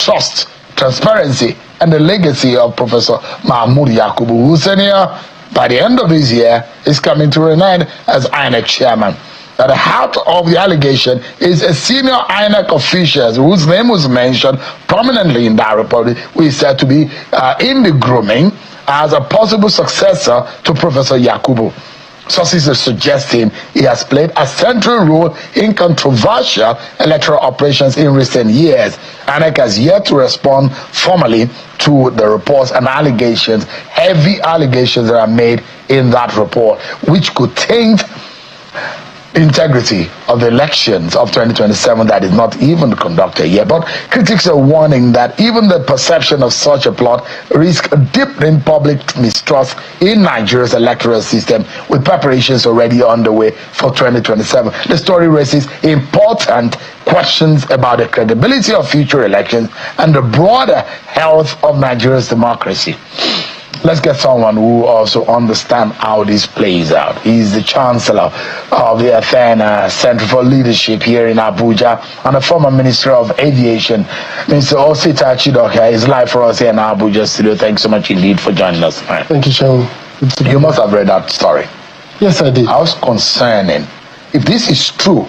trust, transparency, and the legacy of Professor Mahmoud Yakubu, who senior by the end of this year is coming to an end as INEC chairman. At the heart of the allegation is a senior INEC official whose name was mentioned prominently in that report, who is said to be in the grooming as a possible successor to Professor Yakubu. Sources are suggesting he has played a central role in controversial electoral operations in recent years. INEC has yet to respond formally to the reports and allegations, heavy allegations that are made in that report, which could taint integrity of the elections of 2027 that is not even conducted yet. But critics are warning that even the perception of such a plot risks deepening public mistrust in Nigeria's electoral system, with preparations already underway for 2027. The story raises important questions about the credibility of future elections and the broader health of Nigeria's democracy. Let's get someone who also understands how this plays out. He's the Chancellor of the Athena Center for Leadership here in Abuja and a former Minister of Aviation. Mr. Osita Chidoka is live for us here in Abuja studio. Thanks so much indeed for joining us. Thank you, Sean. You must have read that story. Yes, I did. How concerning. If this is true,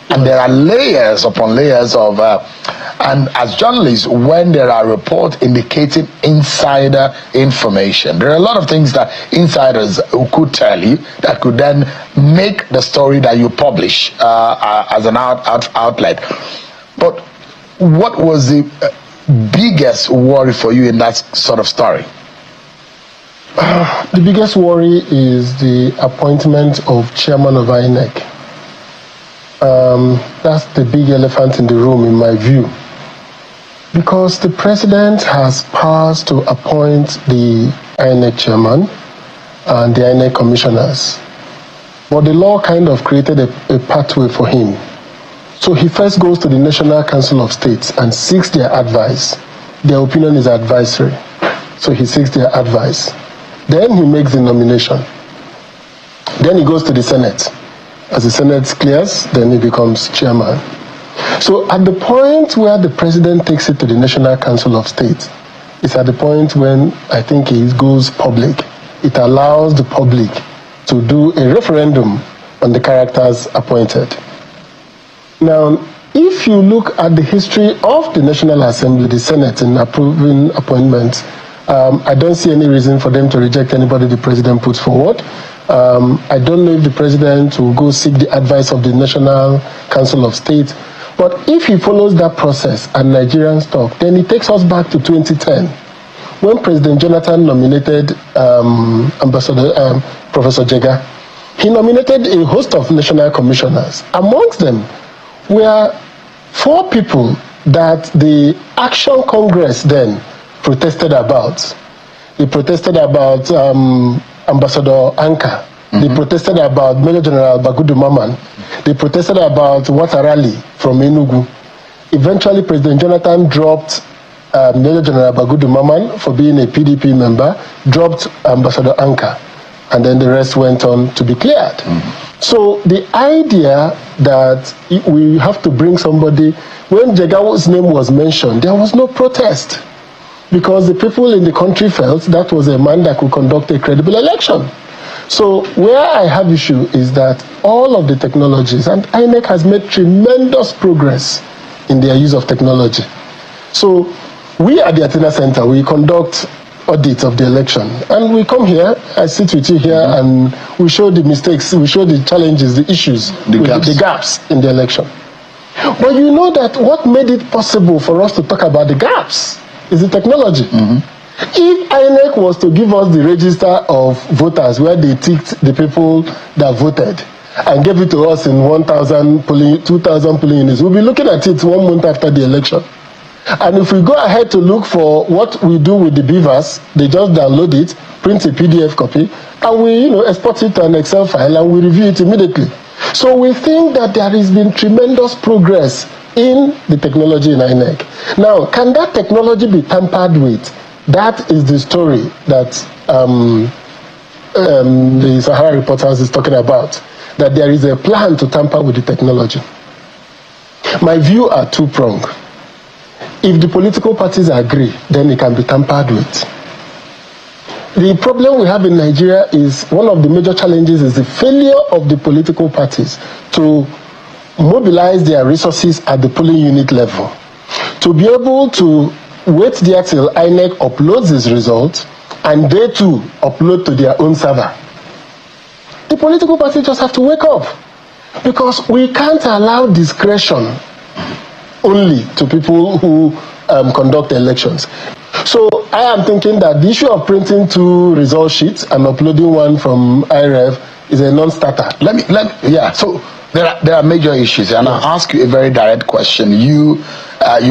and there are layers upon layers of, and as journalists, when there are reports indicating insider information, there are a lot of things that insiders who could tell you that could then make the story that you publish as an outlet. But what was the biggest worry for you in that sort of story? The biggest worry is the appointment of chairman of INEC. That's the big elephant in the room, in my view. Because the president has powers to appoint the INEC chairman and the INEC commissioners. But the law kind of created a pathway for him. So he first goes to the National Council of States and seeks their advice. Their opinion is advisory. So he seeks their advice. Then he makes the nomination. Then he goes to the Senate. As the Senate clears, then he becomes chairman. So at the point where the president takes it to the National Council of State, it's at the point when I think it goes public. It allows the public to do a referendum on the characters appointed. Now, if you look at the history of the National Assembly, the Senate, in approving appointments, I don't see any reason for them to reject anybody the president puts forward. I don't know if the president will go seek the advice of the National Council of State, but if he follows that process and Nigerians talk, then it takes us back to 2010, when President Jonathan nominated Professor Jega. He nominated a host of national commissioners. Amongst them were 4 people that the Action Congress then protested about. They protested about Ambassador Anka. They protested about Major General Bagudu Maman. They protested about Watarali from Enugu. Eventually, President Jonathan dropped Major General Bagudu Maman for being a PDP member, dropped Ambassador Anka, and then the rest went on to be cleared. So the idea that we have to bring somebody, when Jegawo's name was mentioned, there was no protest, because the people in the country felt that was a man that could conduct a credible election. So where I have issue is that all of the technologies, and INEC has made tremendous progress in their use of technology. So we at the Athena Center, we conduct audits of the election. And we come here, I sit with you here, and we show the mistakes, we show the challenges, the issues, the gaps in the election. But you know that what made it possible for us to talk about the gaps is the technology. If INEC was to give us the register of voters where they ticked the people that voted and gave it to us in 1,000 polling, 2,000 polling units, we'll be looking at it 1 month after the election. And if we go ahead to look for what we do with the beavers, they just download it, print a PDF copy, and we export it to an Excel file and we review it immediately. So we think that there has been tremendous progress in the technology in INEC. Now, can that technology be tampered with? That is the story that the Sahara Reporters is talking about, that there is a plan to tamper with the technology. My view are two-pronged. if the political parties agree, then it can be tampered with. The problem we have in Nigeria is one of the major challenges is the failure of the political parties to mobilize their resources at the polling unit level, to be able to wait there till INEC uploads its results and they too upload to their own server. The political parties just have to wake up, because we can't allow discretion only to people who conduct elections. So I am thinking that the issue of printing 2 result sheets and uploading one from IREF is a non-starter. So there are major issues, and I'll ask you a very direct question. You've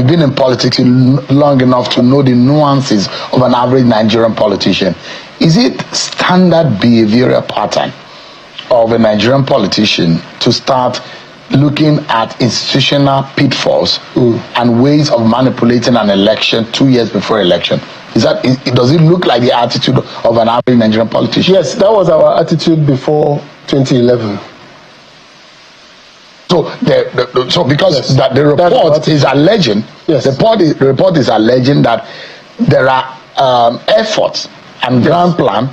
been in politics long enough to know the nuances of an average Nigerian politician. Is it standard behavioral pattern of a Nigerian politician to start looking at institutional pitfalls and ways of manipulating an election 2 years before election? Does it look like the attitude of an average Nigerian politician? Yes, that was our attitude before 2011. So because the report is alleging, the report is alleging that there are efforts and grand plan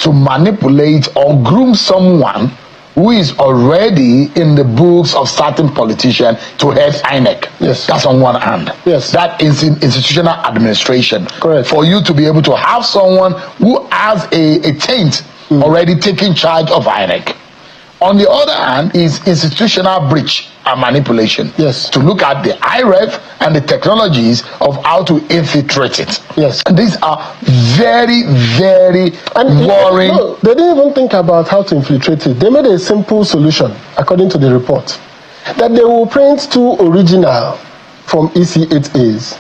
to manipulate or groom someone who is already in the books of certain politicians to head INEC. Yes. That's on one hand. Yes. That is in institutional administration. Correct. For you to be able to have someone who has a taint already taking charge of INEC. On the other hand is institutional breach and manipulation. Yes. To look at the IREF and the technologies of how to infiltrate it. Yes. And these are very, very worrying. No, they didn't even think about how to infiltrate it. They made a simple solution, according to the report, that they will print 2 original from EC8As,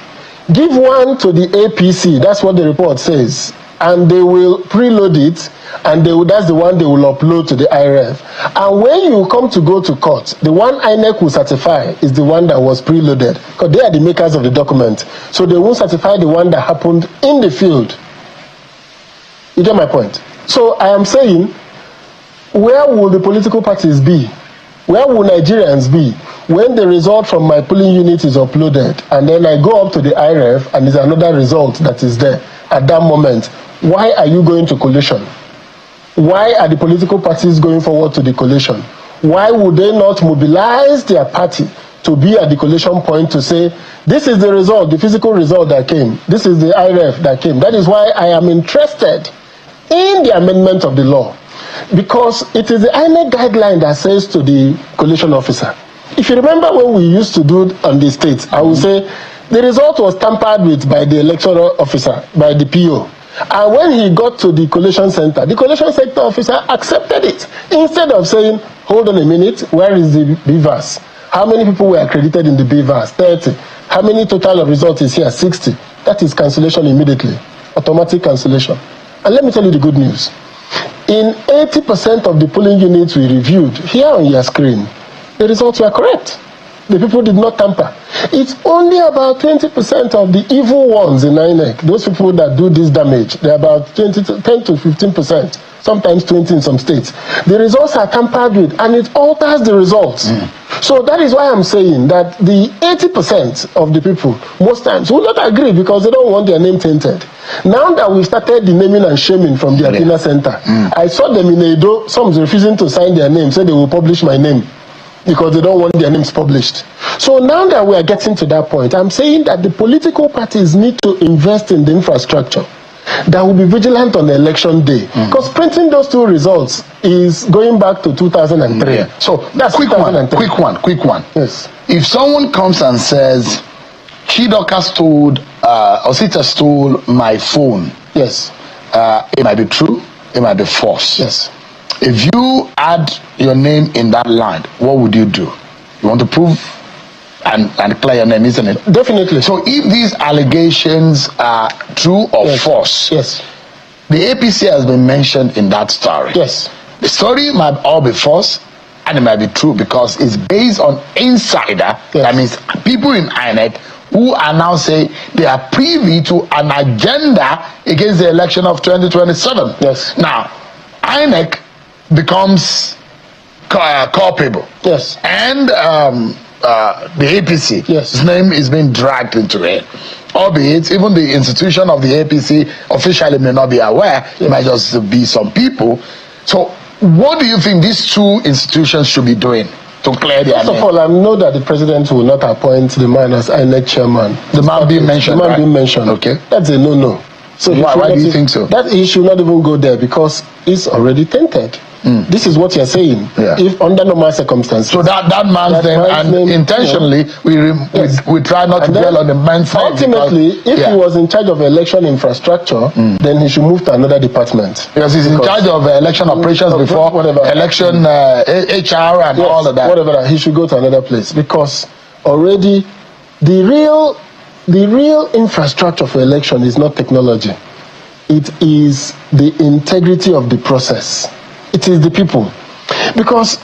give one to the APC, that's what the report says, and they will preload it, and that's the one they will upload to the IRF. And when you come to go to court, the one INEC will certify is the one that was preloaded, because they are the makers of the document. So they won't certify the one that happened in the field. You get my point? So I am saying, where will the political parties be? Where will Nigerians be when the result from my polling unit is uploaded, and then I go up to the IRF and there's another result that is there at that moment? Why are you going to collation? Why are the political parties going forward to the collation? Why would they not mobilize their party to be at the collation point to say, this is the result, the physical result that came. This is the IRF that came. That is why I am interested in the amendment of the law. Because it is the INEC guideline that says to the collation officer. If you remember when we used to do it on the states, I would say the result was tampered with by the electoral officer, by the PO. And when he got to the collation center, the collation center officer accepted it. Instead of saying, hold on a minute, where is the BVAS? How many people were accredited in the BVAS? 30. How many total of results is here? 60. That is cancellation immediately. Automatic cancellation. And let me tell you the good news. In 80% of the polling units we reviewed, here on your screen, the results were correct. The people did not tamper. It's only about 20% of the evil ones in INEC, those people that do this damage. They're about 10 to 15%, sometimes 20 in some states. The results are tampered with, and it alters the results. So that is why I'm saying that the 80% of the people, most times, will not agree because they don't want their name tainted. Now that we started the naming and shaming from the Athena Center, I saw them in Edo, some refusing to sign their name, say they will publish my name, because they don't want their names published. So now that we are getting to that point, I'm saying that the political parties need to invest in the infrastructure that will be vigilant on the election day. Because printing those 2 results is going back to 2003. So that's quick one. Yes. If someone comes and says, Chidoka stole, Osita stole my phone. Yes. It might be true, it might be false. Yes. If you add your name in that line, what would you do? You want to prove and clear your name, isn't it? Definitely. So if these allegations are true or false, the APC has been mentioned in that story. Yes. The story might all be false and it might be true because it's based on insider. That means people in INEC who are now saying they are privy to an agenda against the election of 2027. Yes. Now, INEC becomes culpable. Yes. And the APC. Yes. His name is being dragged into it. Albeit, even the institution of the APC officially may not be aware. It might just be some people. So, what do you think these two institutions should be doing to clear their name? First of all, I know that the president will not appoint the man as INEC chairman. The man being mentioned, The man right? being mentioned. Okay. That's a no-no. So Why do you think so? That he should not even go there because it's already tainted. This is what you're saying. Yeah. If under normal circumstances. So that man's name, and intentionally, we try not to dwell on the man's name. Ultimately, if he was in charge of election infrastructure, then he should move to another department. Because he's in charge of election operations before election, HR and all of that. Whatever, he should go to another place because already the real infrastructure for election is not technology. It is the integrity of the process. It is the people. Because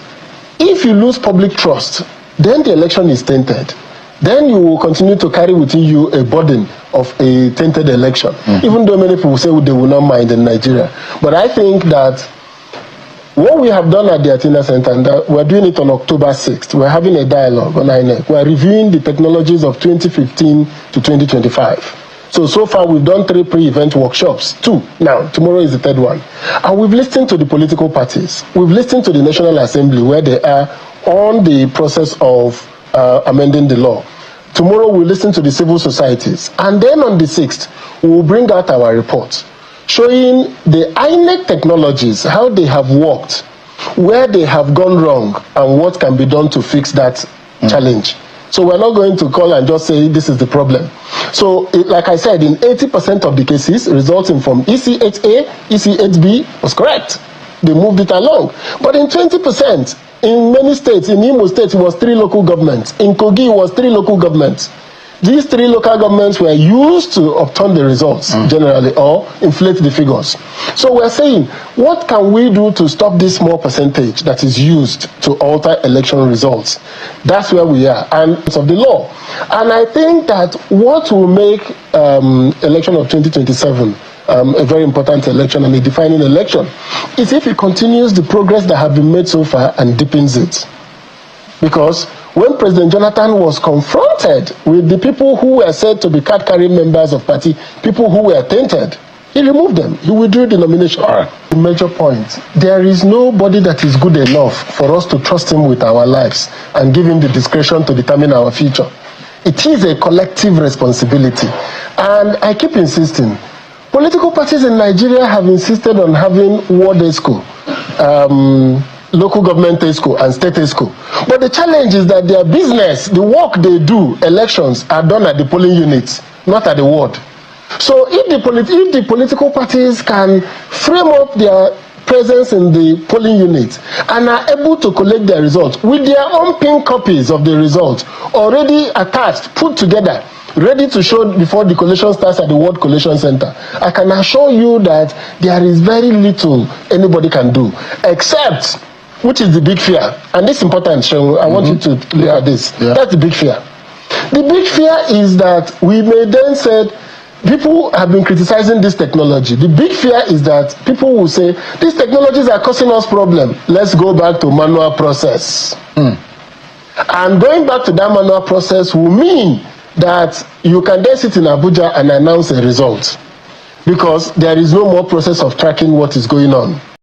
if you lose public trust, then the election is tainted. Then you will continue to carry within you a burden of a tainted election. Even though many people say they will not mind in Nigeria. But I think that what we have done at the Athena Center, and we're doing it on October 6th, we're having a dialogue on INEC. We're reviewing the technologies of 2015 to 2025. So far we've done 3 pre-event workshops, 2. Now, tomorrow is the 3rd one. And we've listened to the political parties. We've listened to the National Assembly where they are on the process of amending the law. Tomorrow we'll listen to the civil societies. And then on the 6th, we'll bring out our report showing the INEC technologies, how they have worked, where they have gone wrong, and what can be done to fix that challenge. So we're not going to call and just say this is the problem. So, like I said, in 80% of the cases resulting from EC8A, EC8B was correct. They moved it along. But in 20%, in many states, in Imo State, it was 3 local governments. In Kogi, it was 3 local governments. These 3 local governments were used to upturn the results generally or inflate the figures. So we're saying, what can we do to stop this small percentage that is used to alter election results? That's where we are, and it's of the law. And I think that what will make election of 2027 a very important election and a defining election is if it continues the progress that have been made so far and deepens it. Because when President Jonathan was confronted with the people who were said to be card-carrying members of party, people who were tainted, he removed them. He withdrew the nomination. The major point, there is nobody that is good enough for us to trust him with our lives and give him the discretion to determine our future. It is a collective responsibility. And I keep insisting, political parties in Nigeria have insisted on having ward ESCO, local government ESCO and state ESCO. But the challenge is that their business, the work they do, elections, are done at the polling units, not at the ward. So if the political parties can frame up their presence in the polling unit and are able to collect their results with their own pin copies of the results already attached, put together, ready to show before the collation starts at the World Collation Center, I can assure you that there is very little anybody can do, except, which is the big fear, and this is important, Sean, I want you to look at this. That's the big fear. The big fear is that we may then say, people have been criticizing this technology. The big fear is that people will say, these technologies are causing us problem. Let's go back to manual process. And going back to that manual process will mean that you can then sit in Abuja and announce a result because there is no more process of tracking what is going on.